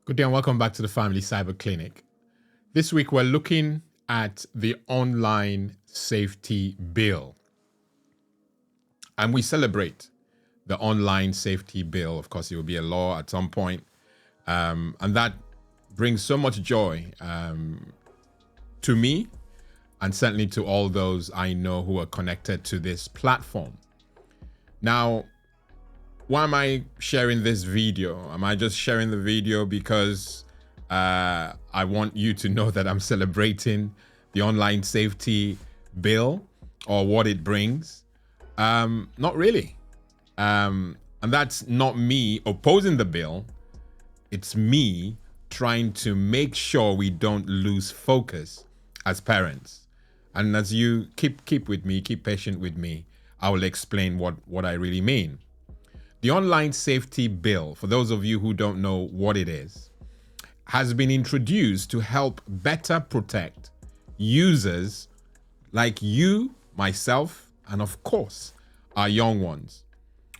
Good day and welcome back to the Family Cyber Clinic. This week we're looking at the Online Safety Bill. And we celebrate the Online Safety Bill. Of course, it will be a law at some point. And that brings so much joy to me and certainly to all those I know who are connected to this platform. Now, why am I sharing this video? Am I just sharing the video because I want you to know that I'm celebrating the Online Safety Bill or what it brings? Not really. And that's not me opposing the bill. It's me trying to make sure we don't lose focus as parents. And as you keep with me, keep patient with me, I will explain what I really mean. The Online Safety Bill, for those of you who don't know what it is, has been introduced to help better protect users like you, myself, and of course, our young ones,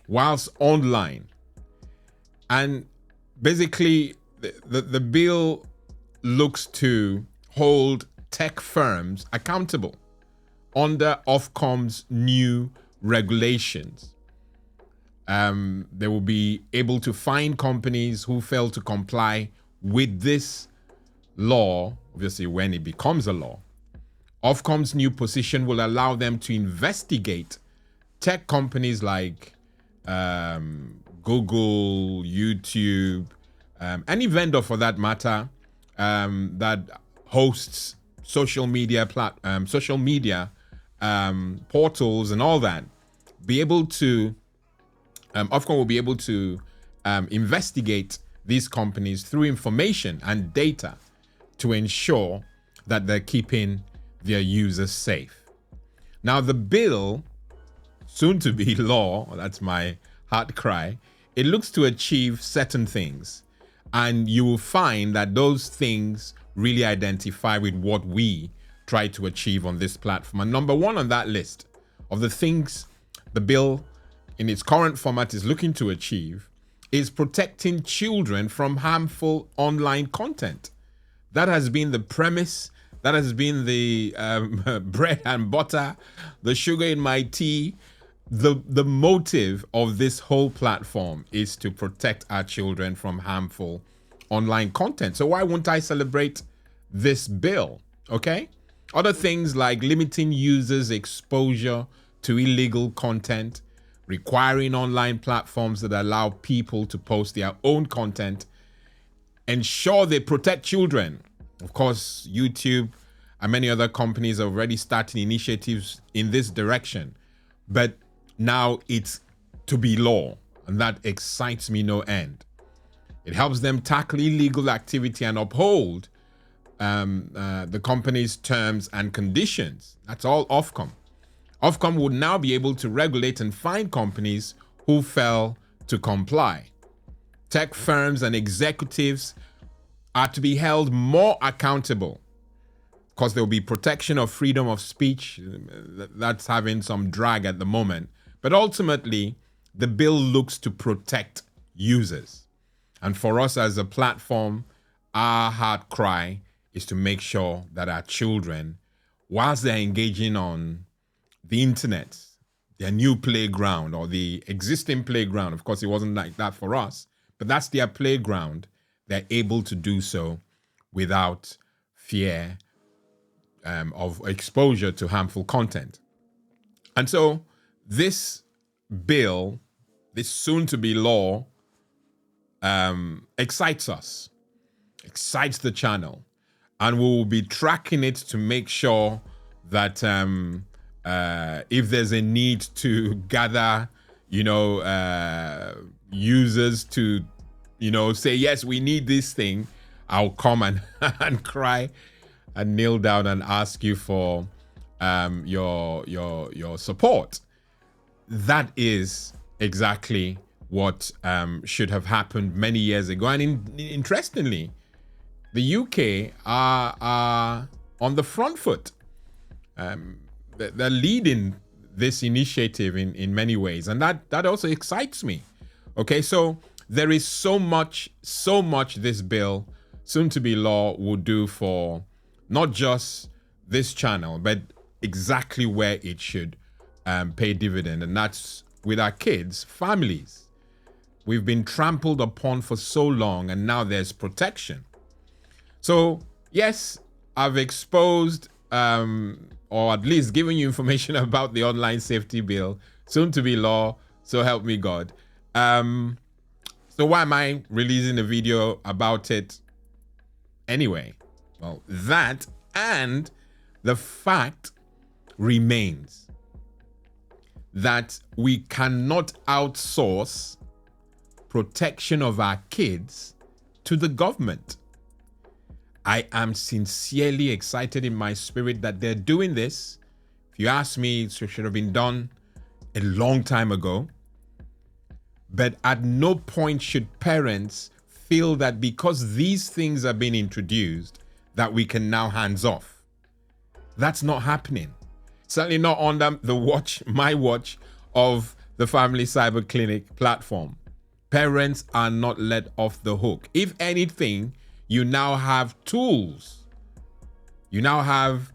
whilst online. And basically, the bill looks to hold tech firms accountable under Ofcom's new regulations. They will be able to fine companies who fail to comply with this law, obviously when it becomes a law. Ofcom's new position will allow them to investigate tech companies like Google, YouTube, any vendor for that matter, that hosts social media portals and all that. Be able to Ofcom will be able to investigate these companies through information and data to ensure that they're keeping their users safe. Now, the bill, soon to be law, that's my heart cry, it looks to achieve certain things. And you will find that those things really identify with what we try to achieve on this platform. And number one on that list of the things the bill in its current format is looking to achieve is protecting children from harmful online content. That has been the premise, that has been the bread and butter, the sugar in my tea. The motive of this whole platform is to protect our children from harmful online content. So why won't I celebrate this bill? Okay? Other things like limiting users' exposure to illegal content, requiring online platforms that allow people to post their own content, ensure they protect children. Of course, YouTube and many other companies are already starting initiatives in this direction, but now it's to be law, and that excites me no end. It helps them tackle illegal activity and uphold the company's terms and conditions. That's all Ofcom. Ofcom would now be able to regulate and fine companies who fail to comply. Tech firms and executives are to be held more accountable because there will be protection of freedom of speech. That's having some drag at the moment. But ultimately, the bill looks to protect users. And for us as a platform, our heart cry is to make sure that our children, whilst they're engaging on the internet, their new playground or the existing playground, of course, it wasn't like that for us, but that's their playground. They're able to do so without fear of exposure to harmful content. And so this bill, this soon-to-be law, excites us, excites the channel, and we will be tracking it to make sure that if there's a need to gather, users to, say, yes, we need this thing, I'll come and cry and kneel down and ask you for your support. That is exactly what should have happened many years ago. And interestingly, the UK are on the front foot. They're leading this initiative in many ways, and that also excites me. Okay, so there is so much this bill, soon to be law, will do for not just this channel, but exactly where it should pay dividend, and that's with our kids, families. We've been trampled upon for so long, and now there's protection. So yes, I've exposed or at least given you information about the online safety bill, soon to be law, so help me God. So why am I releasing a video about it anyway? Well, that and the fact remains that we cannot outsource protection of our kids to the government. I am sincerely excited in my spirit that they're doing this. If you ask me, it should have been done a long time ago. But at no point should parents feel that because these things are being introduced, that we can now hands off. That's not happening. Certainly not under my watch of the Family Cyber Clinic platform. Parents are not let off the hook. If anything, you now have tools. You now have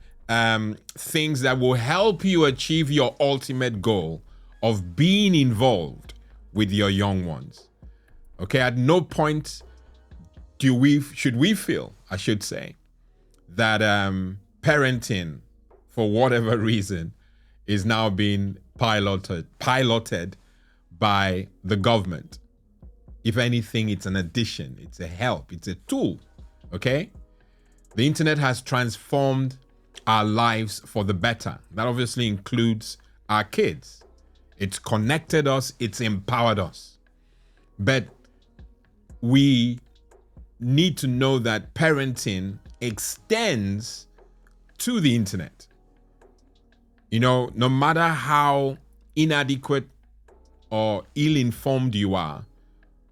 things that will help you achieve your ultimate goal of being involved with your young ones. Okay, at no point should we feel, I should say, that parenting, for whatever reason, is now being piloted by the government. If anything, it's an addition, it's a help, it's a tool, okay? The internet has transformed our lives for the better. That obviously includes our kids. It's connected us, it's empowered us. But we need to know that parenting extends to the internet. You know, no matter how inadequate or ill-informed you are,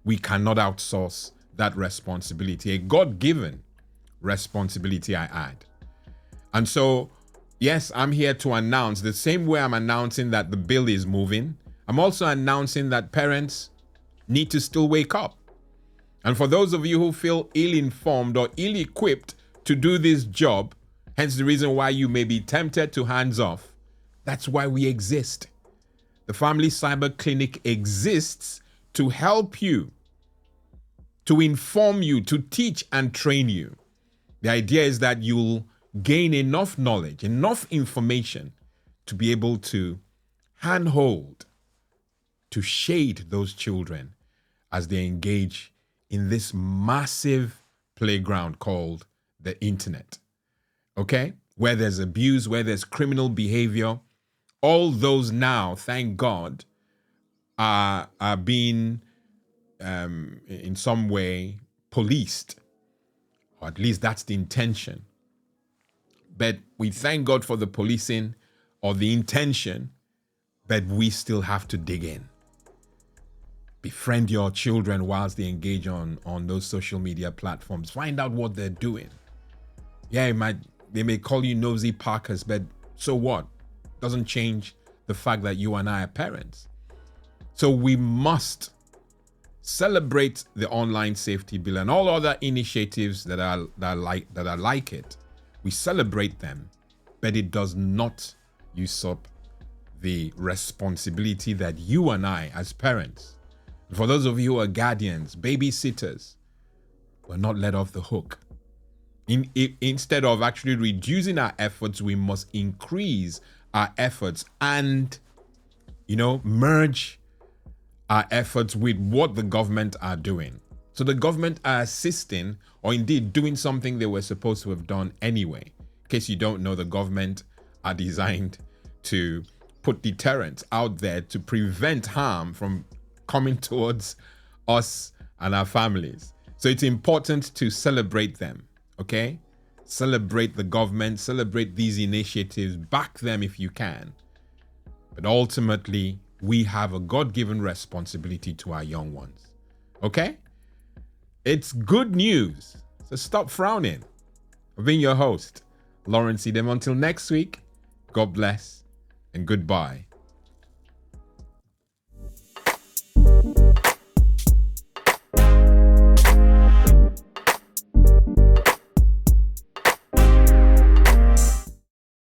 we cannot outsource that responsibility, a God-given responsibility, I add. And so, yes, I'm here to announce, the same way I'm announcing that the bill is moving, I'm also announcing that parents need to still wake up. And for those of you who feel ill-informed or ill-equipped to do this job, hence the reason why you may be tempted to hands off, that's why we exist. The Family Cyber Clinic exists to help you, to inform you, to teach and train you. The idea is that you'll gain enough knowledge, enough information to be able to handhold, to shade those children as they engage in this massive playground called the internet. Okay? Where there's abuse, where there's criminal behavior, all those now, thank God, are being in some way policed, or at least that's the intention. But we thank God for the policing or the intention, but we still have to dig in. Befriend your children whilst they engage on those social media platforms. Find out what they're doing. Yeah, they may call you nosy Parkers, but so what? Doesn't change the fact that you and I are parents. So we must celebrate the online safety bill and all other initiatives that are like it. We celebrate them, but it does not usurp the responsibility that you and I, as parents, for those of you who are guardians, babysitters, we're not let off the hook. Instead of actually reducing our efforts, we must increase our efforts and, merge our efforts with what the government are doing. So the government are assisting, or indeed doing something they were supposed to have done anyway. In case you don't know, the government are designed to put deterrents out there to prevent harm from coming towards us and our families. So it's important to celebrate them, okay? Celebrate the government, celebrate these initiatives, back them if you can. But ultimately, we have a God-given responsibility to our young ones, okay? It's good news, so stop frowning. I've been your host, Lawrence Idem. Until next week, God bless and goodbye.